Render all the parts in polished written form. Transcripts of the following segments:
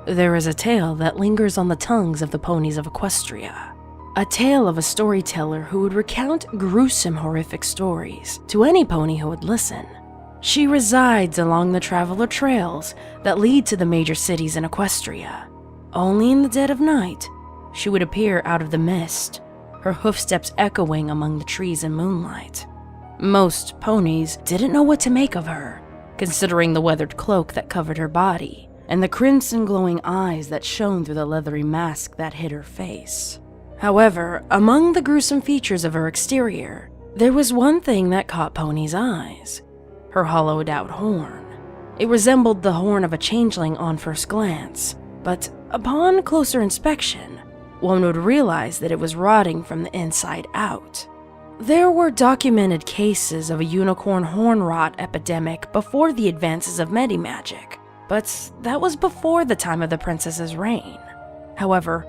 There is a tale that lingers on the tongues of the ponies of Equestria. A tale of a storyteller who would recount gruesome, horrific stories to any pony who would listen. She resides along the traveler trails that lead to the major cities in Equestria. Only in the dead of night, she would appear out of the mist, her hoofsteps echoing among the trees in moonlight. Most ponies didn't know what to make of her, considering the weathered cloak that covered her body and the crimson glowing eyes that shone through the leathery mask that hid her face. However, among the gruesome features of her exterior, there was one thing that caught Pony's eyes: her hollowed-out horn. It resembled the horn of a changeling on first glance, but upon closer inspection, one would realize that it was rotting from the inside out. There were documented cases of a unicorn horn rot epidemic before the advances of Medimagic, but that was before the time of the princess's reign. However,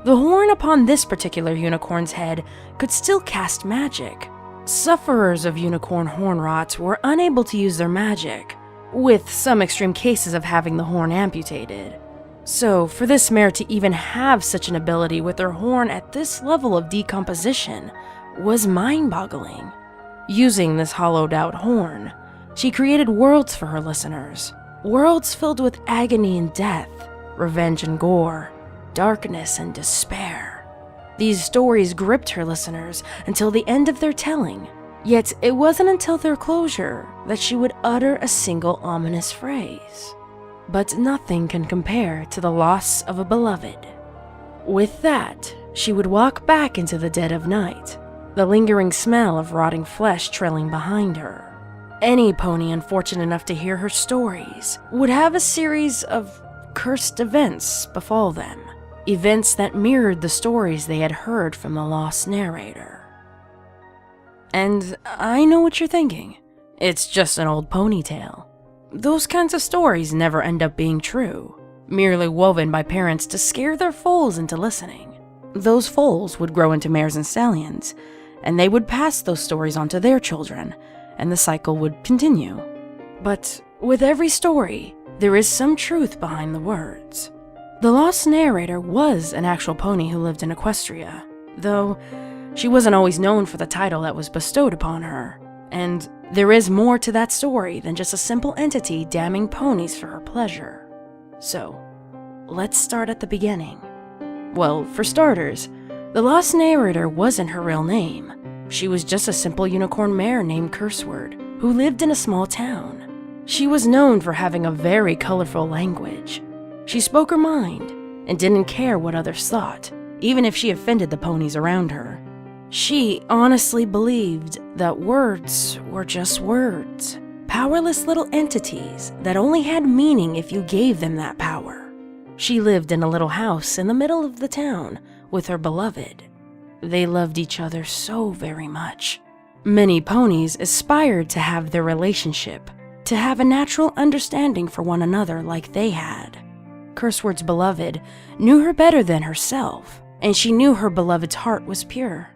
the horn upon this particular unicorn's head could still cast magic. Sufferers of unicorn horn rot were unable to use their magic, with some extreme cases of having the horn amputated. So, for this mare to even have such an ability with her horn at this level of decomposition was mind-boggling. Using this hollowed-out horn, she created worlds for her listeners. Worlds filled with agony and death, revenge and gore, darkness and despair. These stories gripped her listeners until the end of their telling, yet it wasn't until their closure that she would utter a single ominous phrase. But nothing can compare to the loss of a beloved. With that, she would walk back into the dead of night, the lingering smell of rotting flesh trailing behind her. Any pony unfortunate enough to hear her stories would have a series of cursed events befall them, events that mirrored the stories they had heard from the Lost Narrator. And I know what you're thinking. It's just an old pony tale. Those kinds of stories never end up being true, merely woven by parents to scare their foals into listening. Those foals would grow into mares and stallions, and they would pass those stories on to their children, and the cycle would continue. But with every story, there is some truth behind the words. The Lost Narrator was an actual pony who lived in Equestria, though she wasn't always known for the title that was bestowed upon her, and there is more to that story than just a simple entity damning ponies for her pleasure. So, let's start at the beginning. Well, for starters, the Lost Narrator wasn't her real name. She was just a simple unicorn mare named Curseword, who lived in a small town. She was known for having a very colorful language. She spoke her mind and didn't care what others thought, even if she offended the ponies around her. She honestly believed that words were just words, powerless little entities that only had meaning if you gave them that power. She lived in a little house in the middle of the town with her beloved. They loved each other so very much. Many ponies aspired to have their relationship, to have a natural understanding for one another like they had. Curseword's beloved knew her better than herself, and she knew her beloved's heart was pure.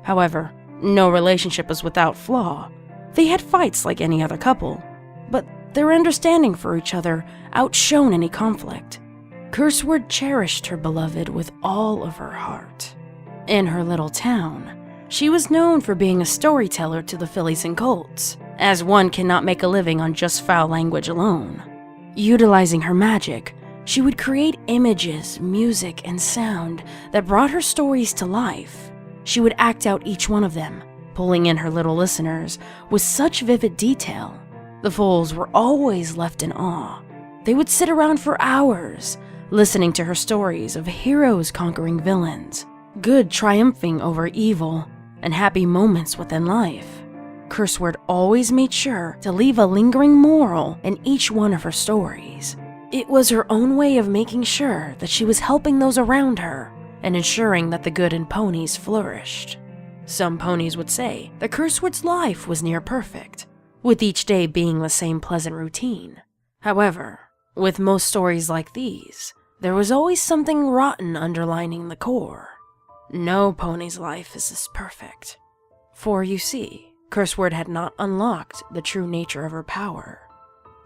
However, no relationship was without flaw. They had fights like any other couple, but their understanding for each other outshone any conflict. Curseword cherished her beloved with all of her heart. In her little town, she was known for being a storyteller to the fillies and colts, as one cannot make a living on just foul language alone. Utilizing her magic, she would create images, music, and sound that brought her stories to life. She would act out each one of them, pulling in her little listeners with such vivid detail. The foals were always left in awe. They would sit around for hours, listening to her stories of heroes conquering villains, good triumphing over evil, and happy moments within life. Curseword always made sure to leave a lingering moral in each one of her stories. It was her own way of making sure that she was helping those around her and ensuring that the good in ponies flourished. Some ponies would say that Curseword's life was near perfect, with each day being the same pleasant routine. However, with most stories like these, there was always something rotten underlining the core. No pony's life is this perfect. For you see, Curseword had not unlocked the true nature of her power.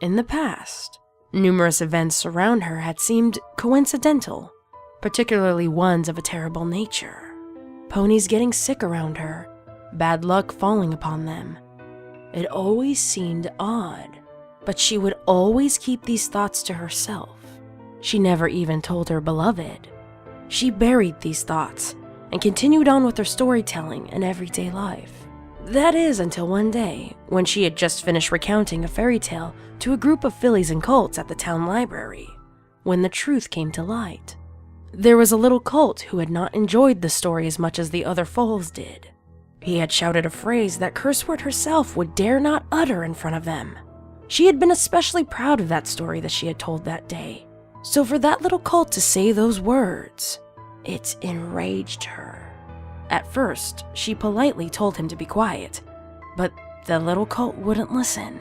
In the past, Numerous events around her had seemed coincidental, particularly ones of a terrible nature. Ponies getting sick around her, bad luck falling upon them. It always seemed odd, but she would always keep these thoughts to herself. She never even told her beloved. She buried these thoughts and continued on with her storytelling and everyday life. That is until one day, when she had just finished recounting a fairy tale to a group of fillies and colts at the town library, when the truth came to light. There was a little colt who had not enjoyed the story as much as the other foals did. He had shouted a phrase that Curseword herself would dare not utter in front of them. She had been especially proud of that story that she had told that day. So for that little colt to say those words, it enraged her. At first, she politely told him to be quiet, but the little colt wouldn't listen.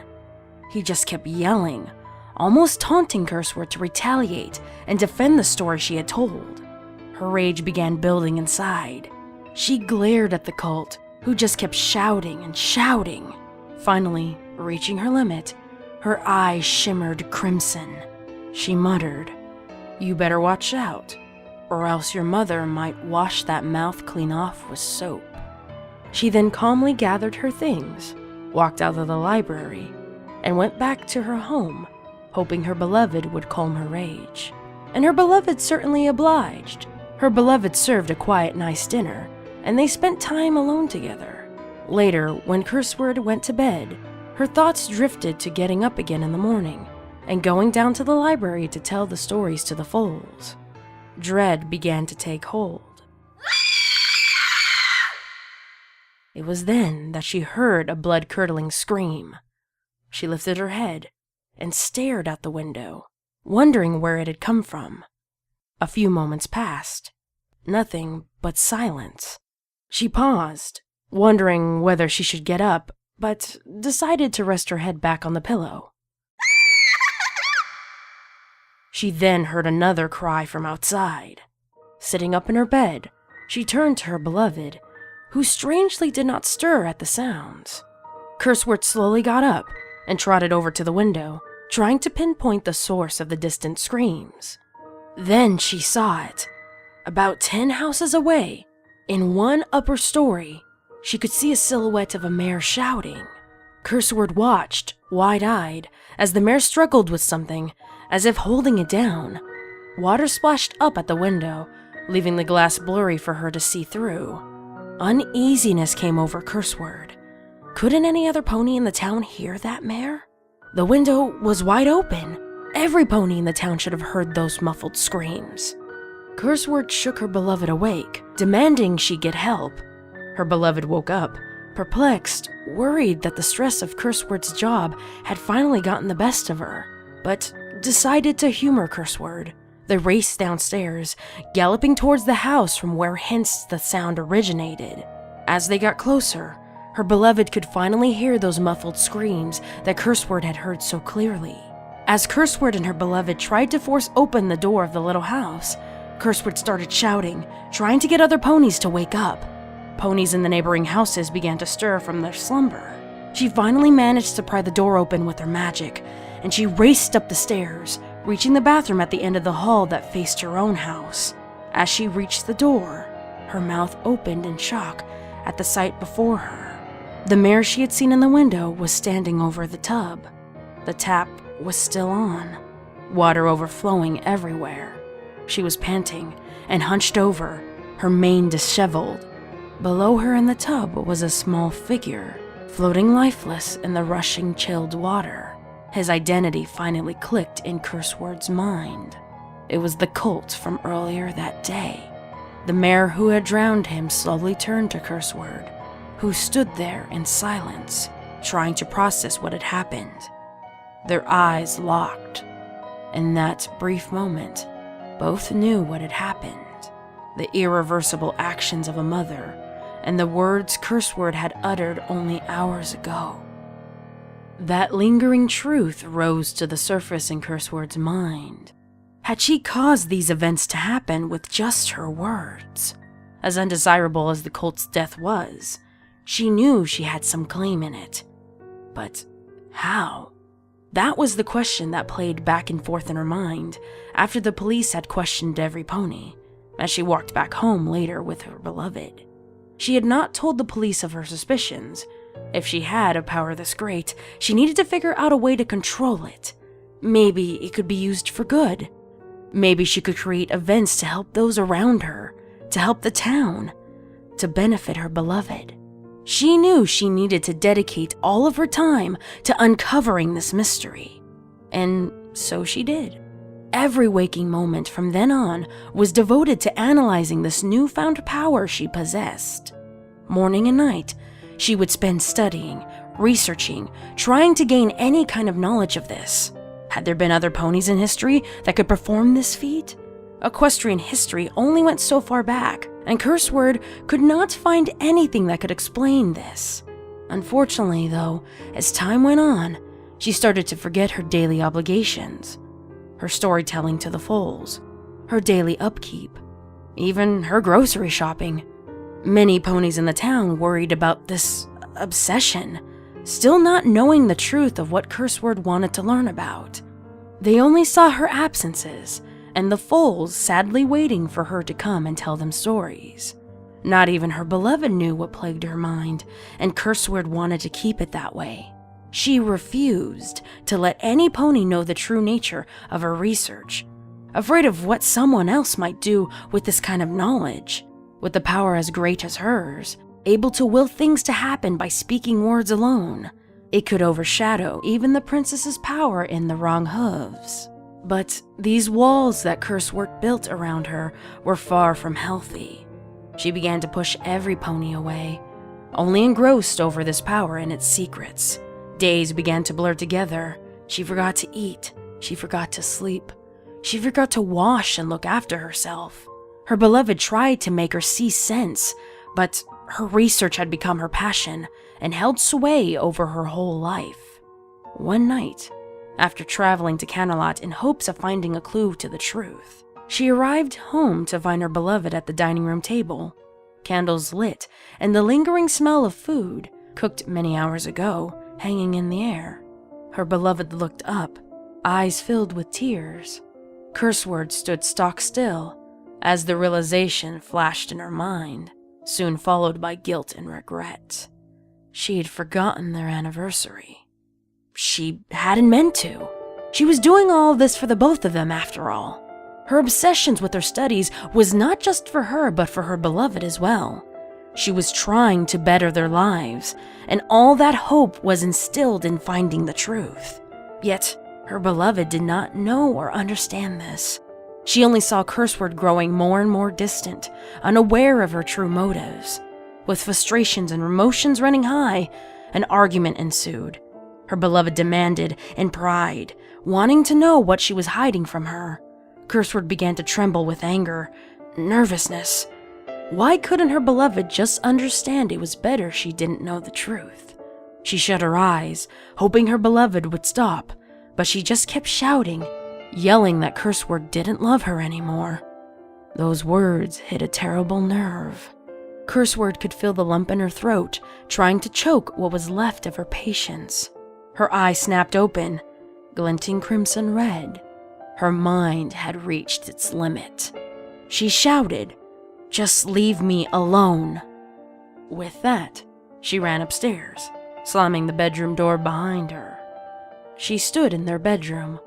He just kept yelling, almost taunting Curseword to retaliate and defend the story she had told. Her rage began building inside. She glared at the colt, who just kept shouting and shouting. Finally, reaching her limit, her eyes shimmered crimson. She muttered, "You better watch out, or else your mother might wash that mouth clean off with soap." She then calmly gathered her things, walked out of the library, and went back to her home, hoping her beloved would calm her rage. And her beloved certainly obliged. Her beloved served a quiet, nice dinner, and they spent time alone together. Later, when Curseword went to bed, her thoughts drifted to getting up again in the morning and going down to the library to tell the stories to the foals. Dread began to take hold. It was then that she heard a blood-curdling scream. She lifted her head and stared out the window, wondering where it had come from. A few moments passed. Nothing but silence. She paused, wondering whether she should get up, but decided to rest her head back on the pillow. She then heard another cry from outside. Sitting up in her bed, she turned to her beloved, who strangely did not stir at the sounds. Curseword slowly got up and trotted over to the window, trying to pinpoint the source of the distant screams. Then she saw it. About 10 houses away, in one upper story, she could see a silhouette of a mare shouting. Curseword watched, wide-eyed, as the mare struggled with something, as if holding it down. Water splashed up at the window, leaving the glass blurry for her to see through. Uneasiness came over Curseword. Couldn't any other pony in the town hear that mare? The window was wide open. Every pony in the town should have heard those muffled screams. Curseword shook her beloved awake, demanding she get help. Her beloved woke up, perplexed, worried that the stress of Curseword's job had finally gotten the best of her, but decided to humor Curseword. They raced downstairs, galloping towards the house from where hence the sound originated. As they got closer, her beloved could finally hear those muffled screams that Curseword had heard so clearly. As Curseword and her beloved tried to force open the door of the little house, Curseword started shouting, trying to get other ponies to wake up. Ponies in the neighboring houses began to stir from their slumber. She finally managed to pry the door open with her magic, and she raced up the stairs, reaching the bathroom at the end of the hall that faced her own house. As she reached the door, her mouth opened in shock at the sight before her. The mare she had seen in the window was standing over the tub. The tap was still on, water overflowing everywhere. She was panting and hunched over, her mane disheveled. Below her in the tub was a small figure, floating lifeless in the rushing, chilled water. His identity finally clicked in Curseword's mind. It was the colt from earlier that day. The mare who had drowned him slowly turned to Curseword, who stood there in silence, trying to process what had happened. Their eyes locked. In that brief moment, both knew what had happened. The irreversible actions of a mother, and the words Curseword had uttered only hours ago. That lingering truth rose to the surface in Curseword's mind. Had she caused these events to happen with just her words? As undesirable as the colt's death was, she knew she had some claim in it. But how? That was the question that played back and forth in her mind after the police had questioned every pony, as she walked back home later with her beloved. She had not told the police of her suspicions. If she had a power this great, she needed to figure out a way to control it. Maybe it could be used for good. Maybe she could create events to help those around her, to help the town, to benefit her beloved. She knew she needed to dedicate all of her time to uncovering this mystery. And so she did. Every waking moment from then on was devoted to analyzing this newfound power she possessed. Morning and night, she would spend studying, researching, trying to gain any kind of knowledge of this. Had there been other ponies in history that could perform this feat? Equestrian history only went so far back, and Curseword could not find anything that could explain this. Unfortunately, though, as time went on, she started to forget her daily obligations, her storytelling to the foals, her daily upkeep, even her grocery shopping. Many ponies in the town worried about this obsession, still not knowing the truth of what Curseword wanted to learn about. They only saw her absences, and the foals sadly waiting for her to come and tell them stories. Not even her beloved knew what plagued her mind, and Curseword wanted to keep it that way. She refused to let any pony know the true nature of her research, afraid of what someone else might do with this kind of knowledge. With a power as great as hers, able to will things to happen by speaking words alone, it could overshadow even the princess's power in the wrong hooves. But these walls that Curseword built around her were far from healthy. She began to push every pony away, only engrossed over this power and its secrets. Days began to blur together. She forgot to eat. She forgot to sleep. She forgot to wash and look after herself. Her beloved tried to make her see sense, but her research had become her passion and held sway over her whole life. One night, after traveling to Camelot in hopes of finding a clue to the truth, she arrived home to find her beloved at the dining room table, candles lit and the lingering smell of food, cooked many hours ago, hanging in the air. Her beloved looked up, eyes filled with tears. Curseword stood stock still as the realization flashed in her mind, soon followed by guilt and regret. She had forgotten their anniversary. She hadn't meant to. She was doing all of this for the both of them, after all. Her obsessions with her studies was not just for her, but for her beloved as well. She was trying to better their lives, and all that hope was instilled in finding the truth. Yet, her beloved did not know or understand this. She only saw Curseword growing more and more distant, unaware of her true motives. With frustrations and emotions running high, an argument ensued. Her beloved demanded in pride, wanting to know what she was hiding from her. Curseword began to tremble with anger, nervousness. Why couldn't her beloved just understand it was better she didn't know the truth? She shut her eyes, hoping her beloved would stop, but she just kept shouting, yelling that Curseword didn't love her anymore. Those words hit a terrible nerve. Curseword could feel the lump in her throat, trying to choke what was left of her patience. Her eye snapped open, glinting crimson red. Her mind had reached its limit. She shouted, "Just leave me alone." With that, she ran upstairs, slamming the bedroom door behind her. She stood in their bedroom,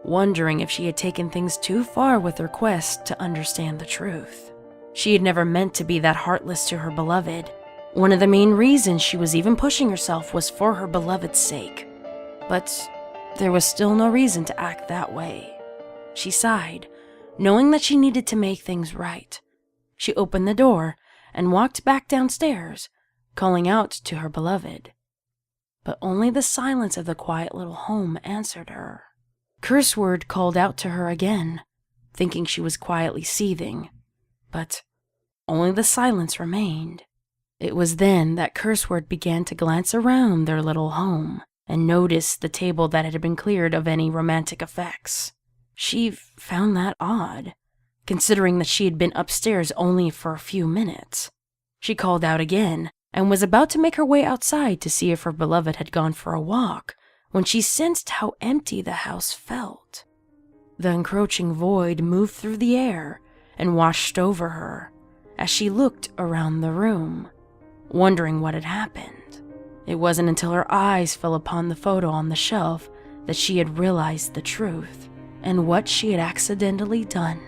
wondering if she had taken things too far with her quest to understand the truth. She had never meant to be that heartless to her beloved. One of the main reasons she was even pushing herself was for her beloved's sake. But there was still no reason to act that way. She sighed, knowing that she needed to make things right. She opened the door and walked back downstairs, calling out to her beloved. But only the silence of the quiet little home answered her. Curseword called out to her again, thinking she was quietly seething, but only the silence remained. It was then that Curseword began to glance around their little home and noticed the table that had been cleared of any romantic effects. She found that odd, considering that she had been upstairs only for a few minutes. She called out again and was about to make her way outside to see if her beloved had gone for a walk when she sensed how empty the house felt. The encroaching void moved through the air and washed over her as she looked around the room, wondering what had happened. It wasn't until her eyes fell upon the photo on the shelf that she had realized the truth and what she had accidentally done.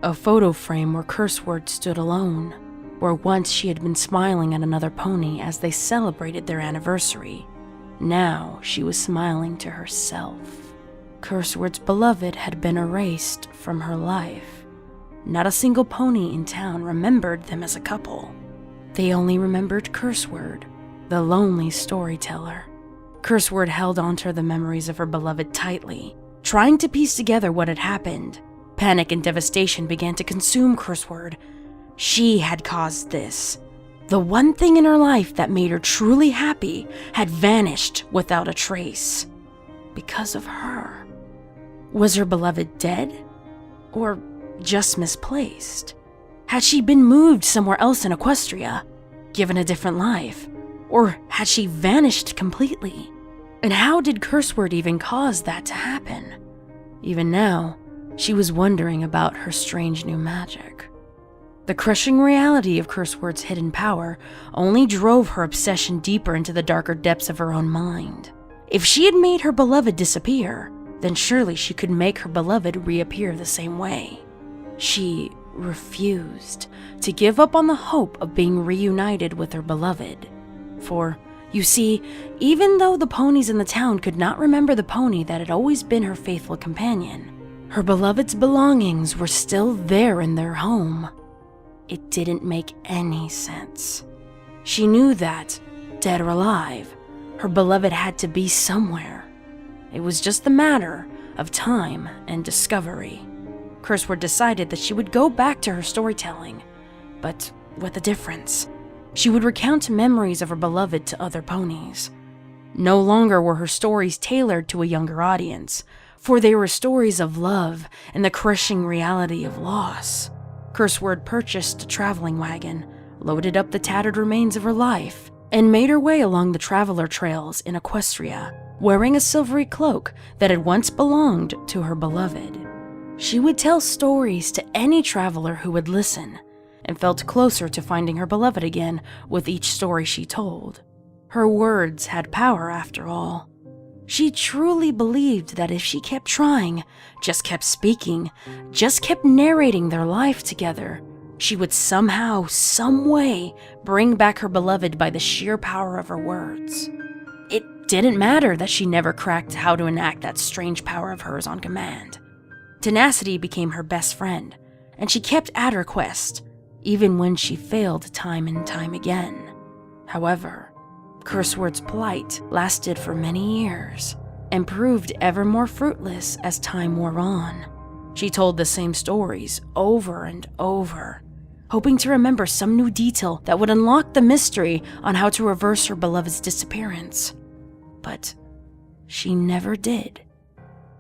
A photo frame where Curseword stood alone, where once she had been smiling at another pony as they celebrated their anniversary. Now she was smiling to herself. Curseword's beloved had been erased from her life. Not a single pony in town remembered them as a couple. They only remembered Curseword, the lonely storyteller. Curseword held onto the memories of her beloved tightly, trying to piece together what had happened. Panic and devastation began to consume Curseword. She had caused this. The one thing in her life that made her truly happy had vanished without a trace. Because of her. Was her beloved dead? Or just misplaced? Had she been moved somewhere else in Equestria, given a different life? Or had she vanished completely? And how did Curseword even cause that to happen? Even now, she was wondering about her strange new magic. The crushing reality of Curseword's hidden power only drove her obsession deeper into the darker depths of her own mind. If she had made her beloved disappear, then surely she could make her beloved reappear the same way. She refused to give up on the hope of being reunited with her beloved. For, you see, even though the ponies in the town could not remember the pony that had always been her faithful companion, her beloved's belongings were still there in their home. It didn't make any sense. She knew that, dead or alive, her beloved had to be somewhere. It was just a matter of time and discovery. Curseword decided that she would go back to her storytelling, but with a difference. She would recount memories of her beloved to other ponies. No longer were her stories tailored to a younger audience, for they were stories of love and the crushing reality of loss. Curseword purchased a traveling wagon, loaded up the tattered remains of her life, and made her way along the traveler trails in Equestria, wearing a silvery cloak that had once belonged to her beloved. She would tell stories to any traveler who would listen, and felt closer to finding her beloved again with each story she told. Her words had power after all. She truly believed that if she kept trying, just kept speaking, just kept narrating their life together, she would somehow, some way, bring back her beloved by the sheer power of her words. It didn't matter that she never cracked how to enact that strange power of hers on command. Tenacity became her best friend, and she kept at her quest, even when she failed time and time again. However, Curseword's plight lasted for many years and proved ever more fruitless as time wore on. She told the same stories over and over, hoping to remember some new detail that would unlock the mystery on how to reverse her beloved's disappearance. But she never did.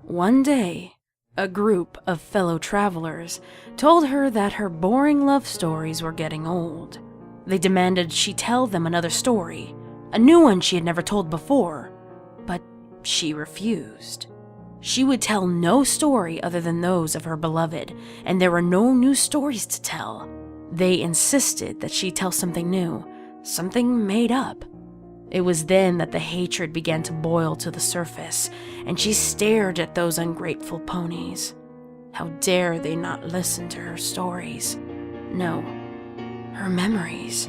One day, a group of fellow travelers told her that her boring love stories were getting old. They demanded she tell them another story, a new one she had never told before, but she refused. She would tell no story other than those of her beloved, and there were no new stories to tell. They insisted that she tell something new, something made up. It was then that the hatred began to boil to the surface, and she stared at those ungrateful ponies. How dare they not listen to her stories? No, her memories.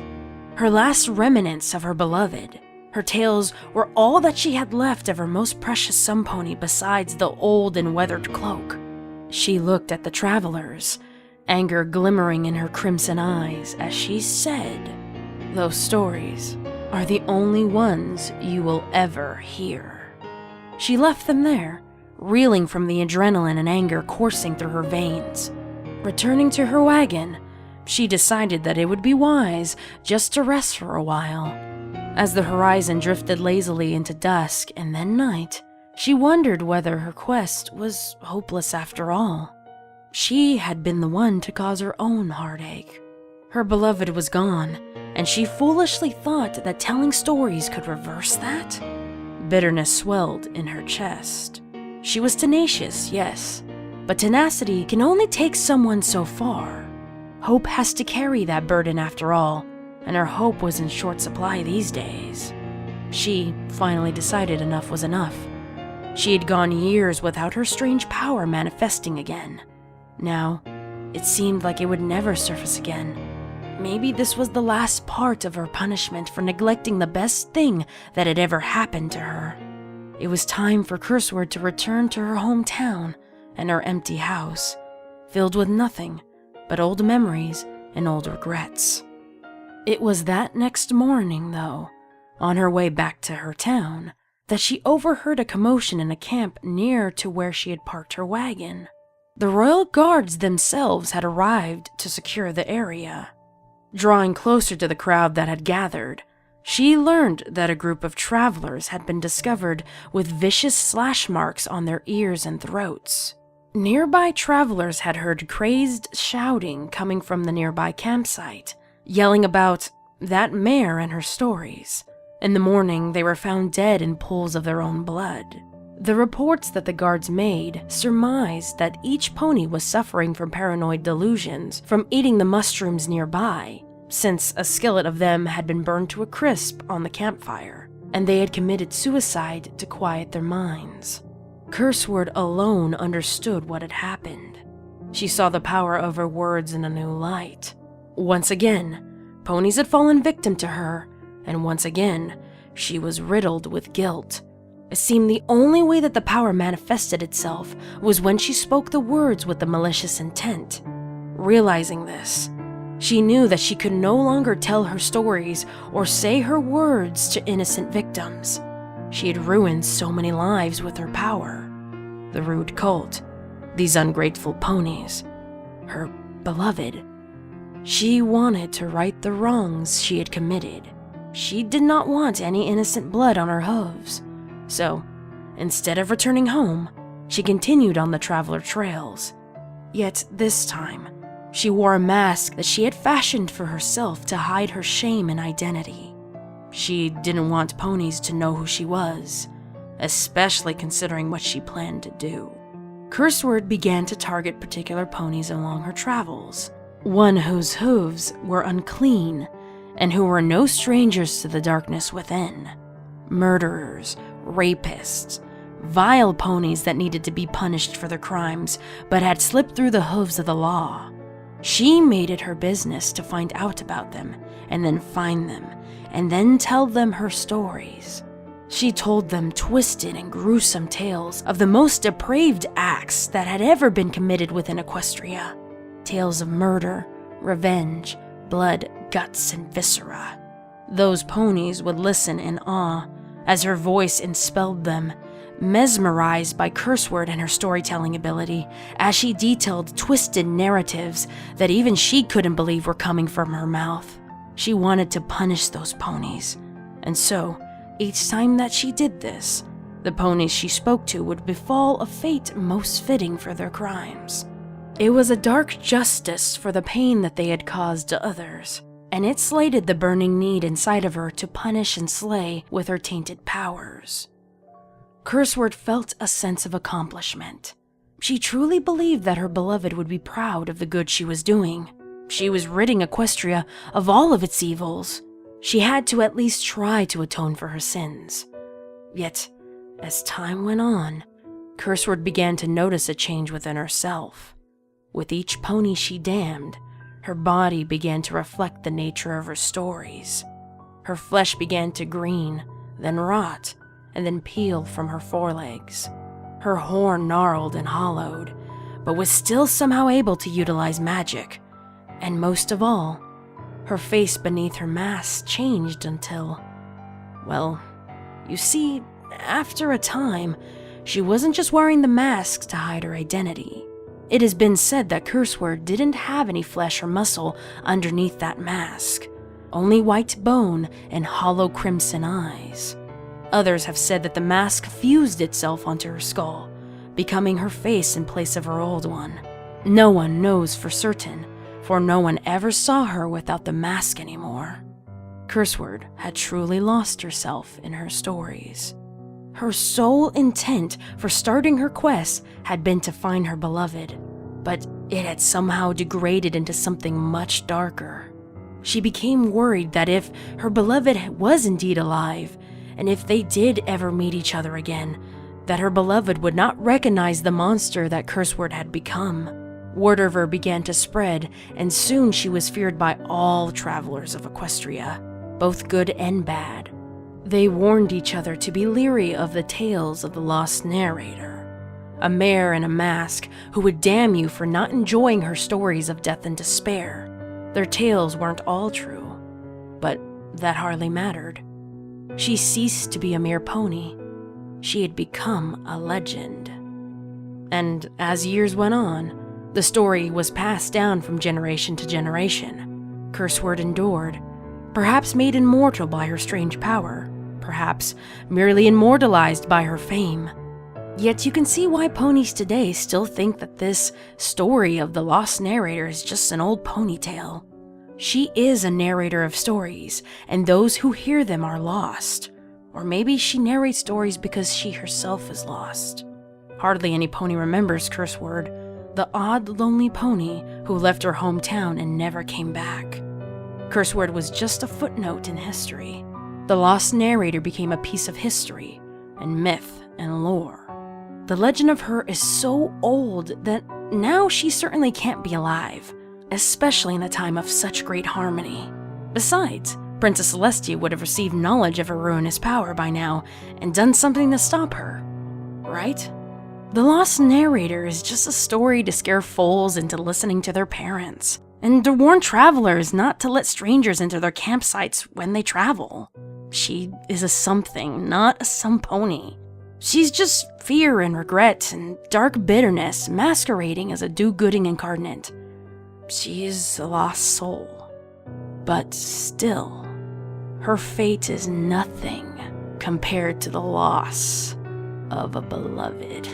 Her last remnants of her beloved. Her tales were all that she had left of her most precious sun pony besides the old and weathered cloak. She looked at the travelers, anger glimmering in her crimson eyes as she said, "Those stories are the only ones you will ever hear." She left them there, reeling from the adrenaline and anger coursing through her veins. Returning to her wagon, she decided that it would be wise just to rest for a while. As the horizon drifted lazily into dusk and then night, she wondered whether her quest was hopeless after all. She had been the one to cause her own heartache. Her beloved was gone, and she foolishly thought that telling stories could reverse that. Bitterness swelled in her chest. She was tenacious, yes, but tenacity can only take someone so far. Hope has to carry that burden after all, and her hope was in short supply these days. She finally decided enough was enough. She had gone years without her strange power manifesting again. Now, it seemed like it would never surface again. Maybe this was the last part of her punishment for neglecting the best thing that had ever happened to her. It was time for Curseword to return to her hometown and her empty house, filled with nothing but old memories and old regrets. It was that next morning, though, on her way back to her town, that she overheard a commotion in a camp near to where she had parked her wagon. The royal guards themselves had arrived to secure the area. Drawing closer to the crowd that had gathered, she learned that a group of travelers had been discovered with vicious slash marks on their ears and throats. Nearby travelers had heard crazed shouting coming from the nearby campsite, yelling about that mare and her stories. In the morning, they were found dead in pools of their own blood. The reports that the guards made surmised that each pony was suffering from paranoid delusions from eating the mushrooms nearby, since a skillet of them had been burned to a crisp on the campfire, and they had committed suicide to quiet their minds. Curseword alone understood what had happened. She saw the power of her words in a new light. Once again, ponies had fallen victim to her, and once again, she was riddled with guilt. It seemed the only way that the power manifested itself was when she spoke the words with the malicious intent. Realizing this, she knew that she could no longer tell her stories or say her words to innocent victims. She had ruined so many lives with her power. The rude cult, these ungrateful ponies, her beloved. She wanted to right the wrongs she had committed. She did not want any innocent blood on her hooves. So, instead of returning home, she continued on the traveler trails. Yet this time, she wore a mask that she had fashioned for herself to hide her shame and identity. She didn't want ponies to know who she was, especially considering what she planned to do. Curseword began to target particular ponies along her travels, one whose hooves were unclean and who were no strangers to the darkness within. Murderers, rapists, vile ponies that needed to be punished for their crimes but had slipped through the hooves of the law. She made it her business to find out about them and then find them and then tell them her stories. She told them twisted and gruesome tales of the most depraved acts that had ever been committed within Equestria. Tales of murder, revenge, blood, guts, and viscera. Those ponies would listen in awe as her voice enspelled them, mesmerized by Curseword and her storytelling ability, as she detailed twisted narratives that even she couldn't believe were coming from her mouth. She wanted to punish those ponies, and so, each time that she did this, the ponies she spoke to would befall a fate most fitting for their crimes. It was a dark justice for the pain that they had caused to others, and it slated the burning need inside of her to punish and slay with her tainted powers. Curseword felt a sense of accomplishment. She truly believed that her beloved would be proud of the good she was doing. She was ridding Equestria of all of its evils. She had to at least try to atone for her sins. Yet, as time went on, Curseword began to notice a change within herself. With each pony she damned, her body began to reflect the nature of her stories. Her flesh began to green, then rot, and then peel from her forelegs. Her horn gnarled and hollowed, but was still somehow able to utilize magic. And most of all, her face beneath her mask changed until, well, you see, after a time, she wasn't just wearing the mask to hide her identity. It has been said that Curseword didn't have any flesh or muscle underneath that mask, only white bone and hollow crimson eyes. Others have said that the mask fused itself onto her skull, becoming her face in place of her old one. No one knows for certain, for no one ever saw her without the mask anymore. Curseword had truly lost herself in her stories. Her sole intent for starting her quest had been to find her beloved, but it had somehow degraded into something much darker. She became worried that if her beloved was indeed alive, and if they did ever meet each other again, that her beloved would not recognize the monster that Curseword had become. Wardover began to spread, and soon she was feared by all travelers of Equestria, both good and bad. They warned each other to be leery of the tales of the Lost Narrator, a mare in a mask who would damn you for not enjoying her stories of death and despair. Their tales weren't all true, but that hardly mattered. She ceased to be a mere pony. She had become a legend. And as years went on, the story was passed down from generation to generation. Curseword endured, perhaps made immortal by her strange power, perhaps merely immortalized by her fame. Yet you can see why ponies today still think that this story of the Lost Narrator is just an old pony tale. She is a narrator of stories, and those who hear them are lost. Or maybe she narrates stories because she herself is lost. Hardly any pony remembers Curseword, the odd, lonely pony who left her hometown and never came back. Curseword was just a footnote in history. The Lost Narrator became a piece of history, and myth, and lore. The legend of her is so old that now she certainly can't be alive, especially in a time of such great harmony. Besides, Princess Celestia would have received knowledge of her ruinous power by now and done something to stop her, right? The Lost Narrator is just a story to scare foals into listening to their parents, and to warn travelers not to let strangers into their campsites when they travel. She is a something, not a some pony. She's just fear and regret and dark bitterness masquerading as a do-gooding incarnate. She is a lost soul. But still, her fate is nothing compared to the loss of a beloved.